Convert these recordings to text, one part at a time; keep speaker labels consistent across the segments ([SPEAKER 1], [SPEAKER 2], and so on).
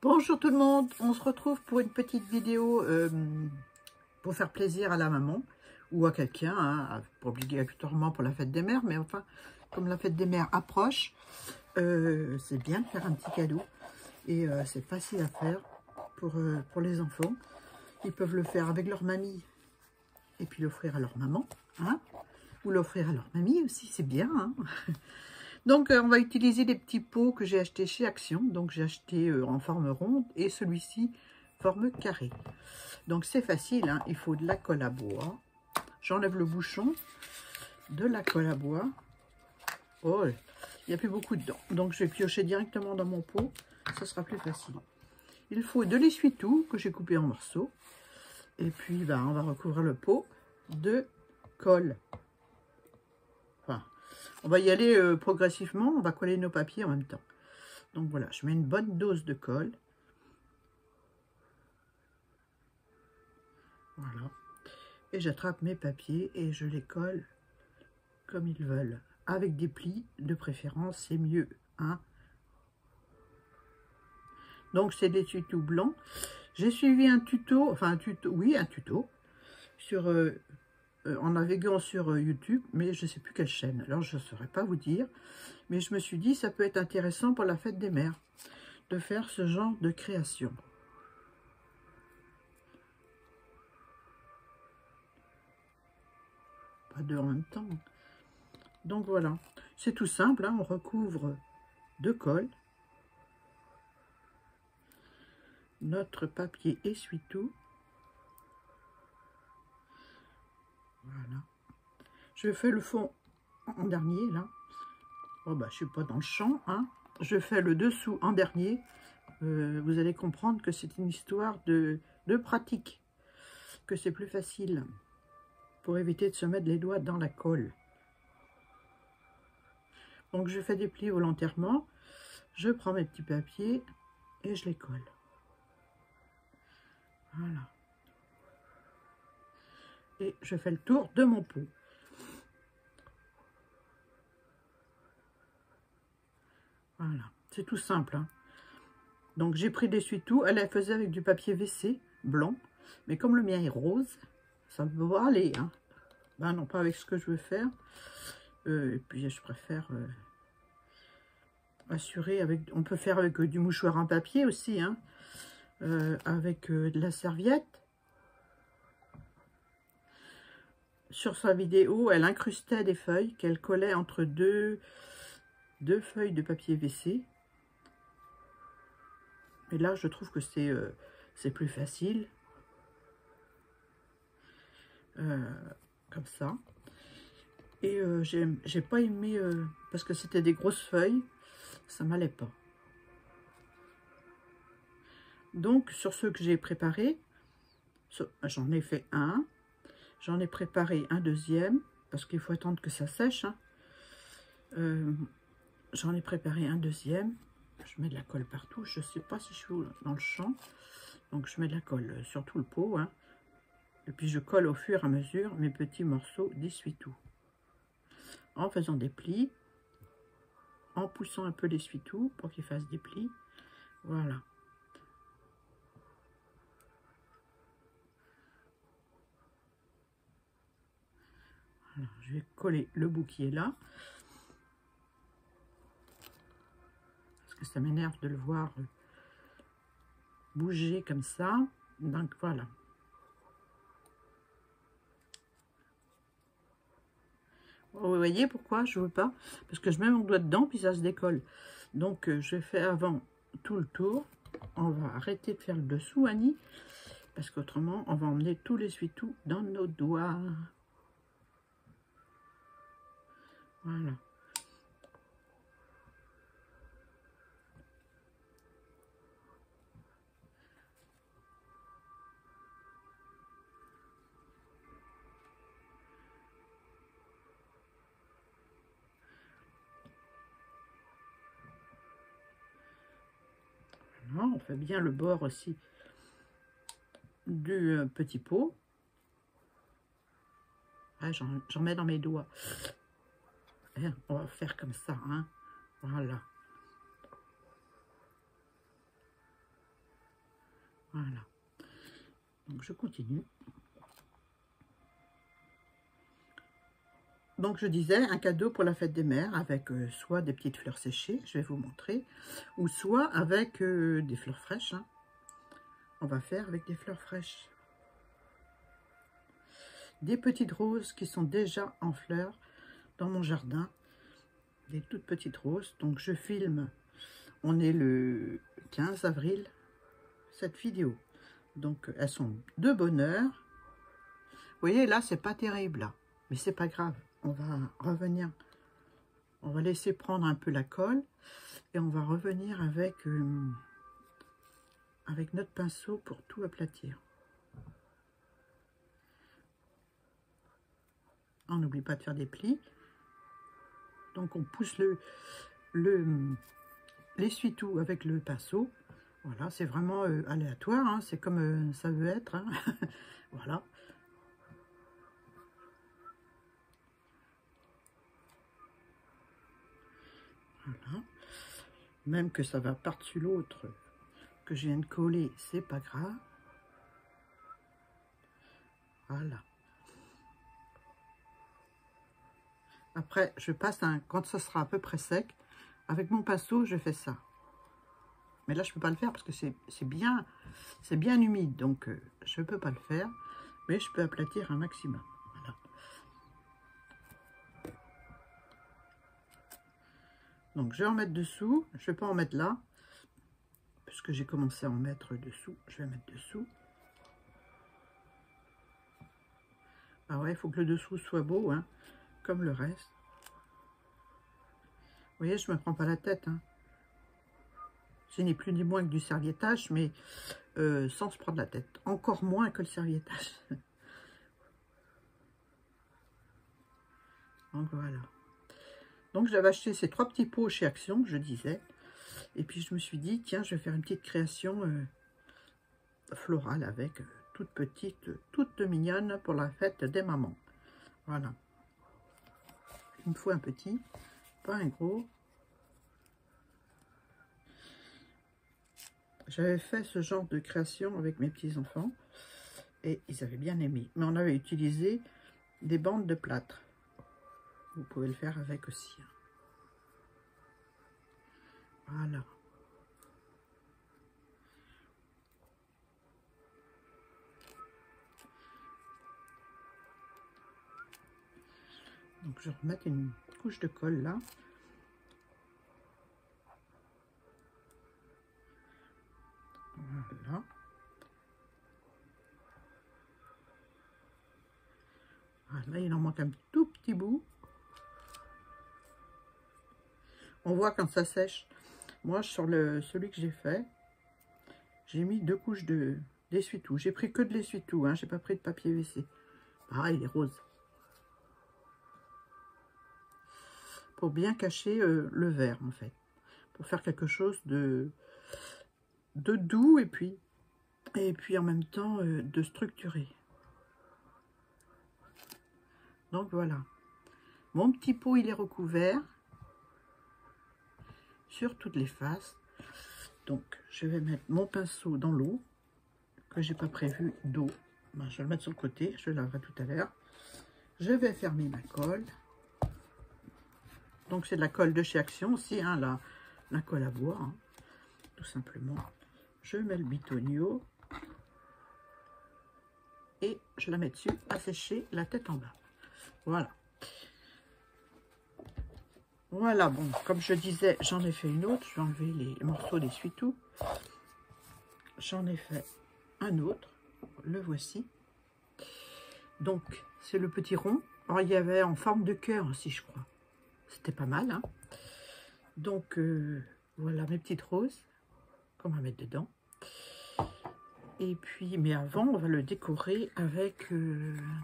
[SPEAKER 1] Bonjour tout le monde, on se retrouve pour une petite vidéo pour faire plaisir à la maman ou à quelqu'un, hein, pas obligatoirement pour la fête des mères, mais enfin, comme la fête des mères approche, c'est bien de faire un petit cadeau et c'est facile à faire pour les enfants. Ils peuvent le faire avec leur mamie et puis l'offrir à leur maman, hein, ou l'offrir à leur mamie aussi, c'est bien, hein. Donc, on va utiliser des petits pots que j'ai achetés chez Action. Donc, j'ai acheté en forme ronde et celui-ci forme carrée. Donc, c'est facile, hein. Il faut de la colle à bois. J'enlève le bouchon, de la colle à bois. Oh, il n'y a plus beaucoup dedans. Donc, je vais piocher directement dans mon pot. Ça sera plus facile. Il faut de l'essuie-tout que j'ai coupé en morceaux. Et puis, ben, on va recouvrir le pot de colle. Enfin, on va y aller progressivement, on va coller nos papiers en même temps. Donc voilà, je mets une bonne dose de colle. Voilà. Et j'attrape mes papiers et je les colle comme ils veulent. Avec des plis, de préférence, c'est mieux, hein. Donc c'est des tutos blancs. J'ai suivi un tuto, enfin un tuto, sur... en naviguant sur YouTube, mais je ne sais plus quelle chaîne, alors je ne saurais pas vous dire, mais je me suis dit ça peut être intéressant pour la fête des mères, de faire ce genre de création. Pas deux en même temps. Donc voilà, c'est tout simple, hein, on recouvre de colle notre papier essuie-tout. Voilà. Je fais le fond en dernier, là. Oh bah, je suis pas dans le champ, hein. Je fais le dessous en dernier. Vous allez comprendre que c'est une histoire de pratique, que c'est plus facile pour éviter de se mettre les doigts dans la colle. Donc je fais des plis volontairement, je prends mes petits papiers et je les colle. Voilà. Et je fais le tour de mon pot. Voilà, c'est tout simple, hein. Donc j'ai pris l'essuie-tout, elle faisait avec du papier WC blanc, mais comme le mien est rose, ça va aller, hein. Ben non, pas avec ce que je veux faire. Et puis je préfère assurer avec... On peut faire avec du mouchoir en papier aussi, hein. Avec de la serviette. Sur sa vidéo, elle incrustait des feuilles qu'elle collait entre deux feuilles de papier WC. Et là, je trouve que c'est plus facile. Comme ça. Et j'ai pas aimé, parce que c'était des grosses feuilles, ça m'allait pas. Donc, sur ceux que j'ai préparés, j'en ai fait un. J'en ai préparé un deuxième, parce qu'il faut attendre que ça sèche, hein. J'en ai préparé un deuxième. Je mets de la colle partout. Je ne sais pas si je suis dans le champ. Donc, je mets de la colle sur tout le pot, hein. Et puis, je colle au fur et à mesure mes petits morceaux d'essuie-tout. En faisant des plis. En poussant un peu l'essuie-tout pour qu'il fasse des plis. Voilà. Alors, je vais coller le bout qui est là. Parce que ça m'énerve de le voir bouger comme ça. Donc voilà. Vous voyez pourquoi je ne veux pas? Parce que je mets mon doigt dedans puis ça se décolle. Donc je fais avant tout le tour. On va arrêter de faire le dessous, Annie. Parce qu'autrement, on va emmener tout l'essuie-tout dans nos doigts. Voilà. On fait bien le bord aussi du petit pot. Ah, j'en mets dans mes doigts. Et on va faire comme ça, hein. Voilà. Voilà. Donc je continue. Donc je disais, un cadeau pour la fête des mères avec soit des petites fleurs séchées, je vais vous montrer, ou soit avec des fleurs fraîches. Hein. On va faire avec des fleurs fraîches. Des petites roses qui sont déjà en fleurs dans mon jardin. Des toutes petites roses. Donc je filme, on est le 15 avril, cette vidéo. Donc elles sont de bonne heure. Vous voyez là, c'est pas terrible là, mais c'est pas grave. On va revenir, on va laisser prendre un peu la colle et on va revenir avec, avec notre pinceau pour tout aplatir. On n'oublie pas de faire des plis. Donc on pousse l'essuie-tout avec le pinceau. Voilà, c'est vraiment aléatoire, hein, c'est comme ça veut être. Hein. Voilà. Voilà. Même que ça va par-dessus l'autre, que je viens de coller, c'est pas grave. Voilà. Après, je passe quand ça sera à peu près sec, avec mon pinceau, je fais ça. Mais là, je ne peux pas le faire parce que c'est bien humide, donc je ne peux pas le faire. Mais je peux aplatir un maximum. Voilà. Donc, je vais en mettre dessous. Je ne vais pas en mettre là, puisque j'ai commencé à en mettre dessous. Je vais mettre dessous. Ah ouais, il faut que le dessous soit beau, hein, comme le reste. Vous voyez, je ne me prends pas la tête. Hein. C'est ni plus ni moins que du serviettage, mais sans se prendre la tête. Encore moins que le serviettage. Donc voilà. Donc j'avais acheté ces 3 petits pots chez Action, je disais. Et puis je me suis dit, tiens, je vais faire une petite création florale avec toute petite, toute mignonne pour la fête des mamans. Voilà. Il me faut un petit, pas un gros. J'avais fait ce genre de création avec mes petits-enfants et ils avaient bien aimé. Mais on avait utilisé des bandes de plâtre. Vous pouvez le faire avec aussi. Voilà. Donc je vais remettre une couche de colle là. Voilà. Voilà, il en manque un tout petit bout. On voit quand ça sèche. Moi, sur celui que j'ai fait, j'ai mis 2 couches d'essuie-tout. J'ai pris que de l'essuie-tout, hein, j'ai pas pris de papier WC. Pareil, les roses. Pour bien cacher le vert, en fait. Pour faire quelque chose de doux et puis en même temps de structuré. Donc voilà. Mon petit pot, il est recouvert sur toutes les faces. Donc, je vais mettre mon pinceau dans l'eau, que j'ai pas prévu d'eau. Ben, je vais le mettre sur le côté, je le laverai tout à l'heure. Je vais fermer ma colle. Donc, c'est de la colle de chez Action aussi, hein, la colle à bois, hein, tout simplement. Je mets le bitonio et je la mets dessus à sécher la tête en bas. Voilà. Voilà, bon, comme je disais, j'en ai fait une autre. Je vais enlever les morceaux d'essuie-tout. J'en ai fait un autre. Le voici. Donc, c'est le petit rond. Alors, il y avait en forme de cœur aussi, je crois. C'était pas mal, hein. Donc, voilà mes petites roses qu'on va mettre dedans. Et puis, mais avant, on va le décorer avec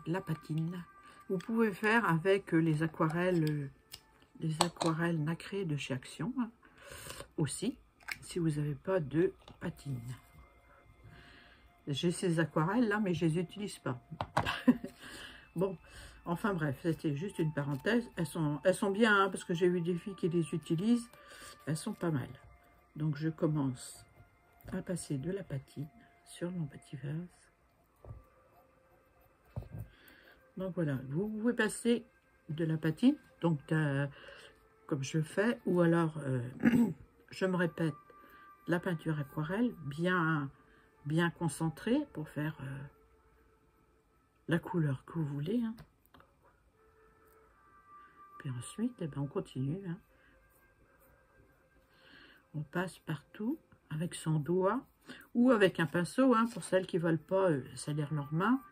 [SPEAKER 1] la patine. Vous pouvez faire avec les aquarelles nacrées de chez Action hein, aussi, si vous n'avez pas de patine. J'ai ces aquarelles là, mais je les utilise pas. Bon, enfin bref, c'était juste une parenthèse. Elles sont bien, hein, parce que j'ai vu des filles qui les utilisent. Elles sont pas mal. Donc je commence à passer de la patine. sur mon petit vase. Donc voilà, vous pouvez passer de la patine, donc comme je fais, ou alors, je me répète, la peinture aquarelle bien concentrée pour faire la couleur que vous voulez. Hein. Puis ensuite, eh ben, on continue. Hein. On passe partout avec son doigt ou avec un pinceau, hein, pour celles qui ne veulent pas salir leurs mains.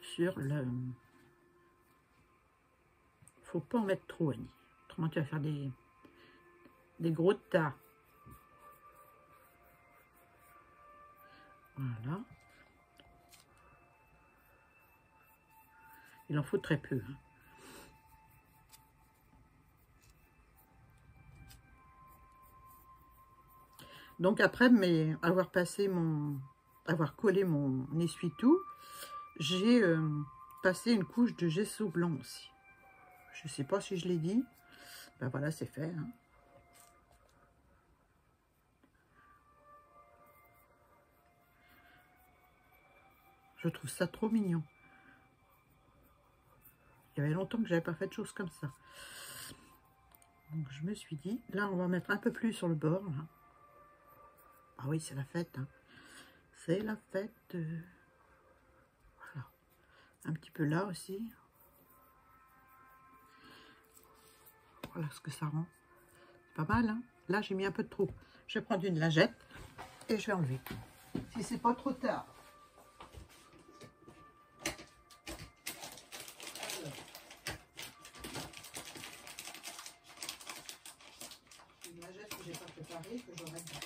[SPEAKER 1] Sur le... Faut pas en mettre trop, Annie. Autrement, tu vas faire des gros tas. Voilà. Il en faut très peu. Hein. Donc après avoir collé mon essuie-tout, j'ai passé une couche de gesso blanc aussi. Je ne sais pas si je l'ai dit. Ben voilà, c'est fait. Hein. Je trouve ça trop mignon. Il y avait longtemps que j'avais pas fait de choses comme ça. Donc je me suis dit, là on va mettre un peu plus sur le bord. Là. Ah oui, c'est la fête. Hein. C'est la fête. Voilà. Un petit peu là aussi. Voilà ce que ça rend. C'est pas mal, hein. Là, j'ai mis un peu de trop. Je vais prendre une lingette et je vais enlever. Si c'est pas trop tard. Une lingette que j'ai pas préparée, que j'aurais dit.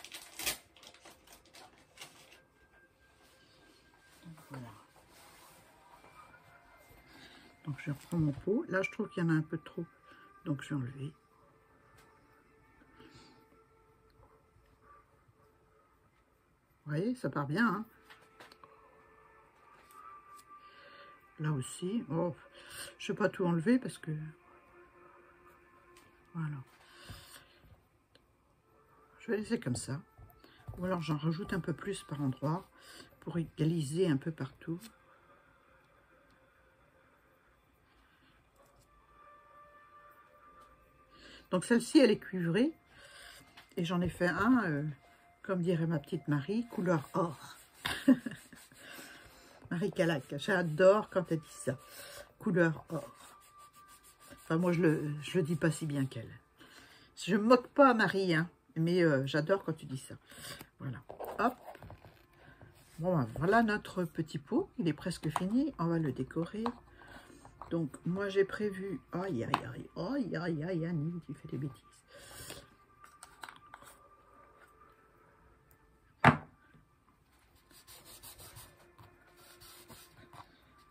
[SPEAKER 1] Donc voilà. Donc je reprends mon pot. Là, je trouve qu'il y en a un peu trop. Donc je vais enlever. Vous voyez, ça part bien. Hein. Là aussi. Oh, je ne vais pas tout enlever parce que... Voilà. Je vais laisser comme ça. Ou alors j'en rajoute un peu plus par endroit pour égaliser un peu partout. Donc celle-ci, elle est cuivrée. Et j'en ai fait un, comme dirait ma petite Marie, couleur or. Marie Calac, j'adore quand elle dit ça. Couleur or. Enfin, moi, je le dis pas si bien qu'elle. Je me moque pas, Marie, hein, mais j'adore quand tu dis ça. Voilà. Hop. Bon, ben, voilà notre petit pot. Il est presque fini. On va le décorer. Donc, moi, j'ai prévu... Aïe, aïe, aïe, aïe, aïe, aïe, Annie, tu fais des bêtises.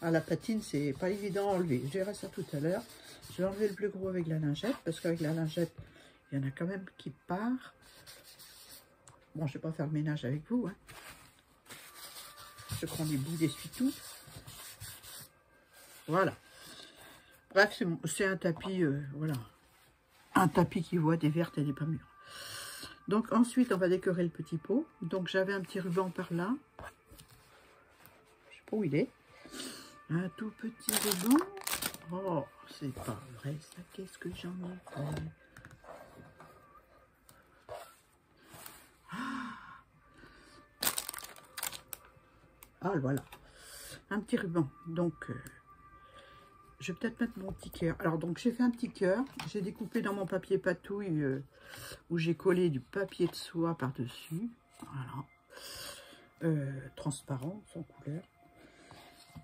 [SPEAKER 1] Ah, la patine, c'est pas évident à enlever. Je verrai ça tout à l'heure. Je vais enlever le plus gros avec la lingette, parce qu'avec la lingette, il y en a quand même qui part. Bon, je vais pas faire le ménage avec vous. Hein. Je prends des bouts d'essuie-tout. Voilà. Bref, c'est un tapis, voilà. Un tapis qui voit des vertes et des pas mûres. Donc ensuite, on va décorer le petit pot. Donc j'avais un petit ruban par là. Je sais pas où il est. Un tout petit ruban. Oh, c'est pas vrai ça. Qu'est-ce que j'en ai fait? Ah, voilà. Un petit ruban. Donc, je vais peut-être mettre mon petit cœur. Alors, donc, j'ai fait un petit cœur. J'ai découpé dans mon papier patouille où j'ai collé du papier de soie par-dessus. Voilà. Transparent, sans couleur.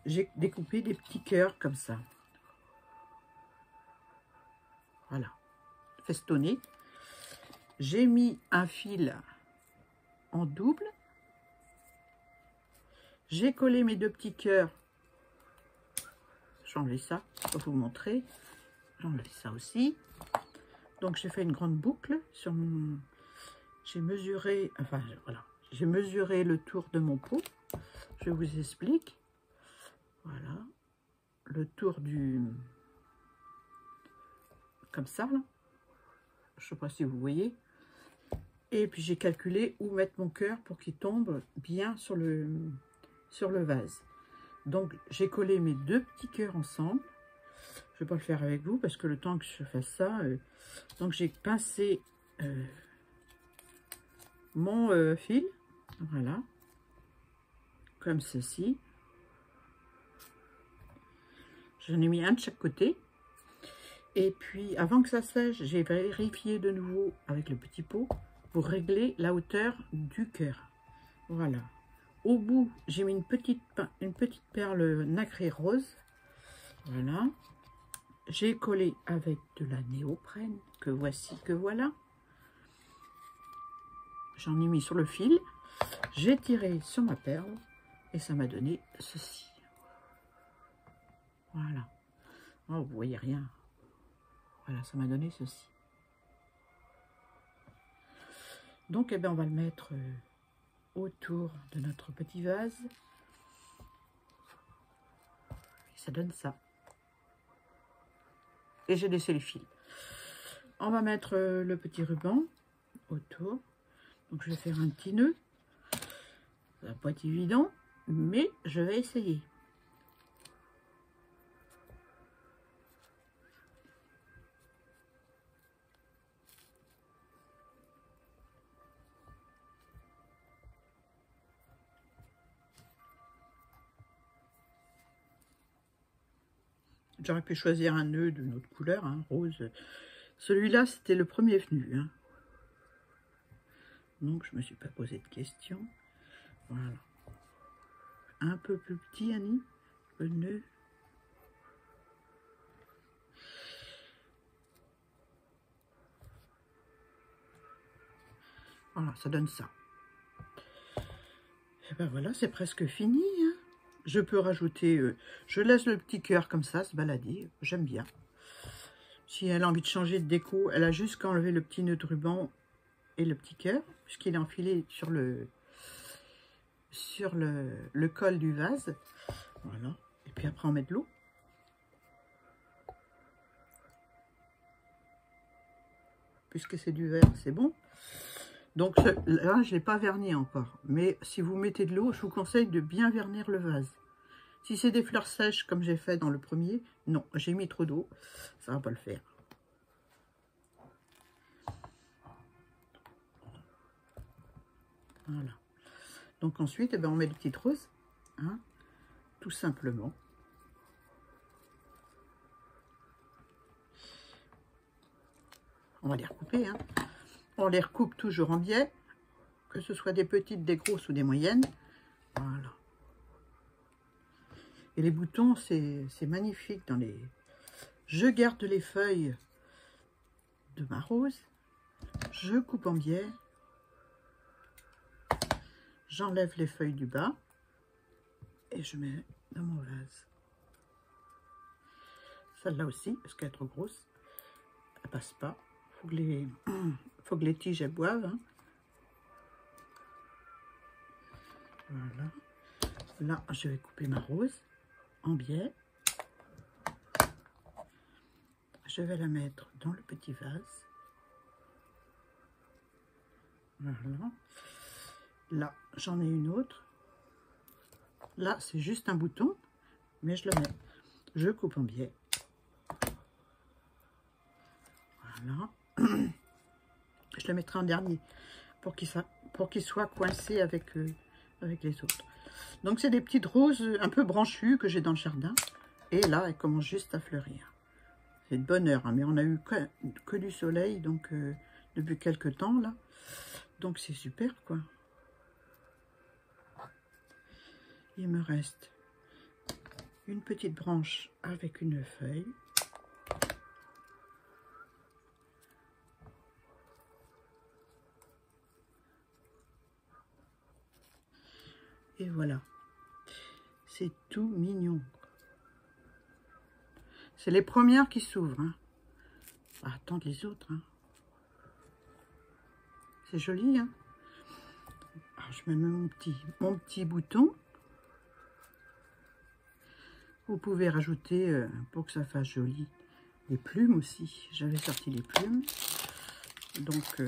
[SPEAKER 1] J'ai découpé des petits cœurs comme ça. Voilà. Festonné. J'ai mis un fil en double. J'ai collé mes deux petits cœurs. J'ai enlevé ça pour vous montrer. J'ai enlevé ça aussi. Donc j'ai fait une grande boucle sur mon... J'ai mesuré... Enfin voilà. J'ai mesuré le tour de mon pot. Je vous explique. Voilà. le tour du... comme ça, là. Je ne sais pas si vous voyez. Et puis j'ai calculé où mettre mon cœur pour qu'il tombe bien sur le vase. Donc j'ai collé mes deux petits cœurs ensemble. Je ne vais pas le faire avec vous parce que le temps que je fasse ça... donc j'ai pincé mon fil. Voilà. Comme ceci. J'en ai mis un de chaque côté. Et puis, avant que ça sèche, j'ai vérifié de nouveau avec le petit pot pour régler la hauteur du cœur. Voilà. Au bout, j'ai mis une petite perle nacrée rose. Voilà. J'ai collé avec de la néoprène, que voici, que voilà. J'en ai mis sur le fil. J'ai tiré sur ma perle et ça m'a donné ceci. Voilà. Oh, vous voyez rien. Voilà, ça m'a donné ceci. Donc, eh bien, on va le mettre autour de notre petit vase. Et ça donne ça. Et j'ai laissé le fil. On va mettre le petit ruban autour. Donc, je vais faire un petit nœud. Ça va pas être évident, mais je vais essayer. J'aurais pu choisir un nœud d'une autre couleur, hein, rose. Celui-là, c'était le premier venu. Hein. Donc, je ne me suis pas posé de questions. Voilà. Un peu plus petit, Annie, le nœud. Voilà, ça donne ça. Et ben voilà, c'est presque fini. Hein. Je peux rajouter, je laisse le petit cœur comme ça, se balader, j'aime bien. Si elle a envie de changer de déco, elle a juste qu'à enlever le petit nœud de ruban et le petit cœur, puisqu'il est enfilé sur le col du vase. Voilà, et puis après on met de l'eau. Puisque c'est du verre, c'est bon. Donc là, je ne l'ai pas verni encore. Mais si vous mettez de l'eau, je vous conseille de bien vernir le vase. Si c'est des fleurs sèches, comme j'ai fait dans le premier, non, j'ai mis trop d'eau. Ça ne va pas le faire. Voilà. Donc ensuite, eh ben, on met les petites roses. Hein, tout simplement. On va les recouper. Hein. On les recoupe toujours en biais, que ce soit des petites, des grosses ou des moyennes. Voilà. Et les boutons, c'est magnifique dans les... Je garde les feuilles de ma rose. Je coupe en biais. J'enlève les feuilles du bas. Et je mets dans mon vase. Celle-là aussi, parce qu'elle est trop grosse. Elle passe pas. Faut que les tiges elles boivent. Hein. Voilà. Là, je vais couper ma rose en biais. Je vais la mettre dans le petit vase. Voilà. Là, j'en ai une autre. Là, c'est juste un bouton, mais je le mets. Je coupe en biais. Voilà. Je le mettrai en dernier pour qu'il soit coincé avec les autres. Donc, c'est des petites roses un peu branchues que j'ai dans le jardin. Et là, elles commencent juste à fleurir. C'est de bonne heure, hein, mais on a eu que du soleil, donc depuis quelques temps, là. Donc, c'est super, quoi. Il me reste une petite branche avec une feuille. Et voilà. C'est tout mignon. C'est les premières qui s'ouvrent. Hein. On va attendre les autres. Hein. C'est joli. Hein. Alors, je mets mon petit bouton. Vous pouvez rajouter, pour que ça fasse joli, des plumes aussi. J'avais sorti les plumes. Donc,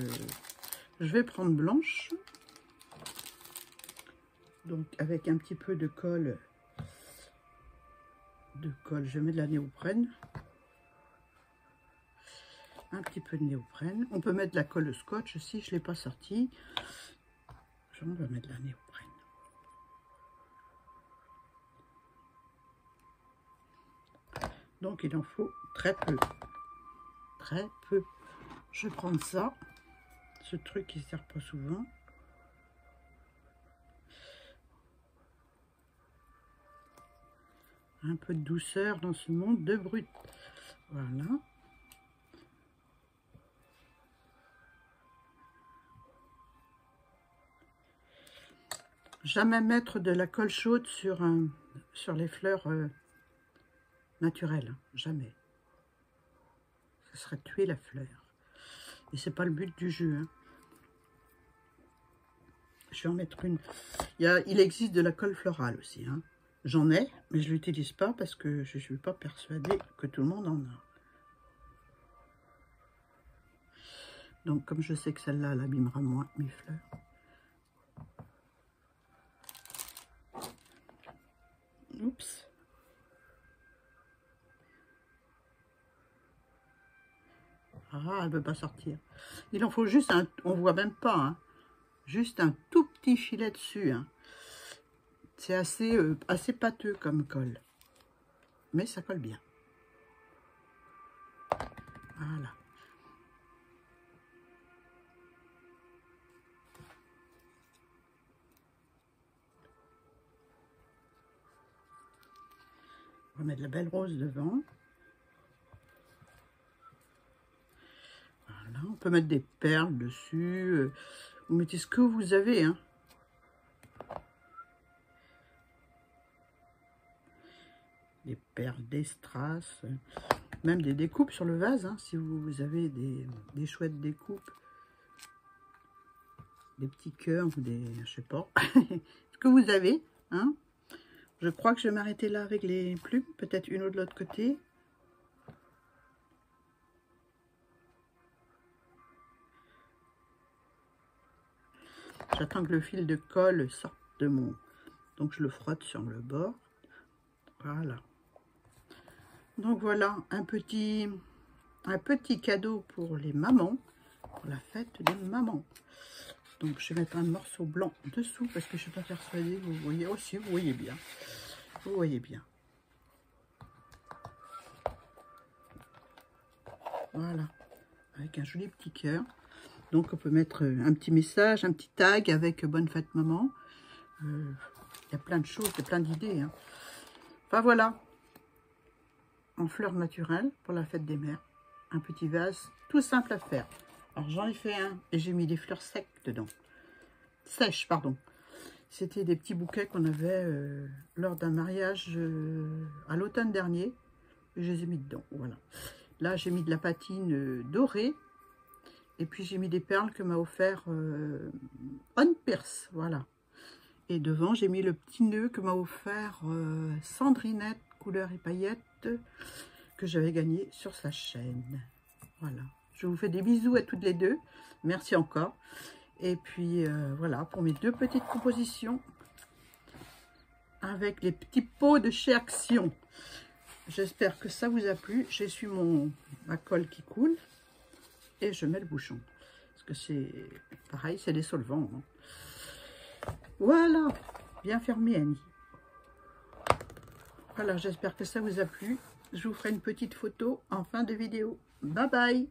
[SPEAKER 1] je vais prendre blanche. Donc, avec un petit peu de colle, je mets de la néoprène. Un petit peu de néoprène. On peut mettre de la colle scotch aussi, je ne l'ai pas sorti. On va mettre de la néoprène. Donc il en faut très peu. Très peu. Je vais prendre ça. Ce truc qui ne sert pas souvent. Un peu de douceur dans ce monde de brut. Voilà. Jamais mettre de la colle chaude sur les fleurs naturelles. Jamais. Ça serait tuer la fleur. Et c'est pas le but du jeu. Hein. Je vais en mettre une. Il existe de la colle florale aussi. Hein. J'en ai, mais je ne l'utilise pas parce que je ne suis pas persuadée que tout le monde en a. Donc, comme je sais que celle-là, elle abîmera moins mes fleurs. Oups. Ah, elle ne veut pas sortir. Il en faut juste un... On voit même pas, hein. Juste un tout petit filet dessus. Hein. C'est assez pâteux comme colle. Mais ça colle bien. Voilà. On va mettre la belle rose devant. Voilà, on peut mettre des perles dessus. Vous mettez ce que vous avez. Hein. Des perles, des strass. Même des découpes sur le vase. Hein, si vous avez des chouettes découpes. Des petits cœurs ou des... Je sais pas. Ce que vous avez. Hein. Je crois que je vais m'arrêter là avec les plumes. Peut-être une autre de l'autre côté. J'attends que le fil de colle sorte de mon... Donc je le frotte sur le bord. Voilà. Donc voilà, un petit cadeau pour les mamans. Pour la fête des mamans. Donc je vais mettre un morceau blanc dessous parce que je ne suis pas persuadée. Vous voyez aussi, vous voyez bien. Vous voyez bien. Voilà. Avec un joli petit cœur. Donc on peut mettre un petit message, un petit tag avec bonne fête maman. Il y a plein de choses, il y a plein d'idées. Hein. Enfin voilà. En fleurs naturelles pour la fête des mères. Un petit vase tout simple à faire. Alors j'en ai fait un et j'ai mis des fleurs secs dedans. Sèches, pardon. C'était des petits bouquets qu'on avait lors d'un mariage à l'automne dernier. Et je les ai mis dedans. Voilà. Là j'ai mis de la patine dorée. Et puis j'ai mis des perles que m'a offert On Pierce. Voilà. Et devant j'ai mis le petit nœud que m'a offert Sandrinette couleur et paillettes que j'avais gagné sur sa chaîne. Voilà. Je vous fais des bisous à toutes les deux. Merci encore. Et puis voilà pour mes deux petites compositions avec les petits pots de chez Action. J'espère que ça vous a plu. J'essuie ma colle qui coule et je mets le bouchon. Parce que c'est pareil, c'est des solvants. Hein. Voilà. Bien fermé, Annie. Voilà, j'espère que ça vous a plu. Je vous ferai une petite photo en fin de vidéo. Bye bye!